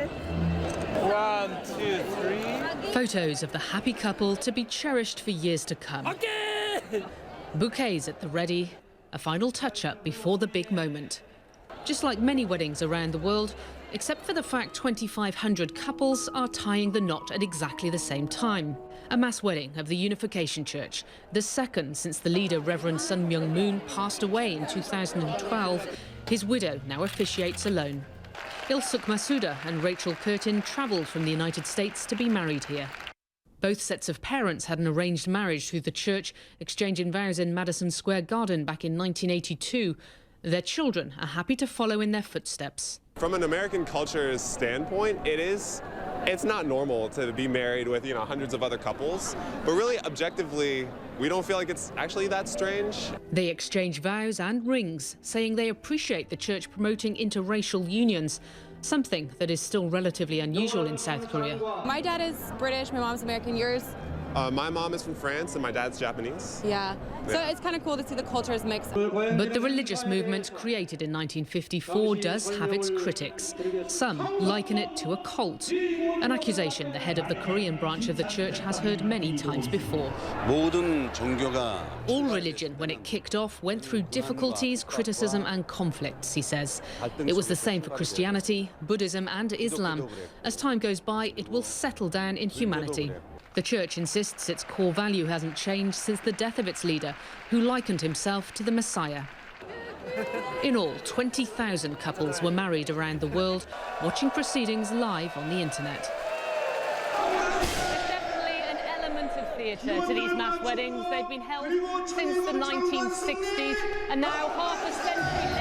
1, 2, 3. Photos of the happy couple to be cherished for years to come. Again! Bouquets at the ready, a final touch-up before the big moment. Just like many weddings around the world, except for the fact 2,500 couples are tying the knot at exactly the same time. A mass wedding of the Unification Church, the second since the leader Reverend Sun Myung Moon passed away in 2012. His widow now officiates alone. Ilsuk Masuda and Rachel Curtin travelled from the United States to be married here. Both sets of parents had an arranged marriage through the church, exchanging vows in Madison Square Garden back in 1982. Their children are happy to follow in their footsteps. From an American culture's standpoint, it's not normal to be married with, hundreds of other couples. But really, objectively, we don't feel like it's actually that strange. They exchange vows and rings, saying they appreciate the church promoting interracial unions, something that is still relatively unusual in South Korea. My dad is British, my mom's American. Yours? My mom is from France and my dad's Japanese. Yeah. So it's kind of cool to see the cultures mix. But the religious movement created in 1954 does have its critics. Some liken it to a cult, an accusation the head of the Korean branch of the church has heard many times before. All religion, when it kicked off, went through difficulties, criticism and conflicts, he says. It was the same for Christianity, Buddhism and Islam. As time goes by, it will settle down in humanity. The church insists its core value hasn't changed since the death of its leader, who likened himself to the Messiah. In all, 20,000 couples were married around the world, watching proceedings live on the internet. There's definitely an element of theatre to these mass weddings. They've been held since the 1960s, and now half a century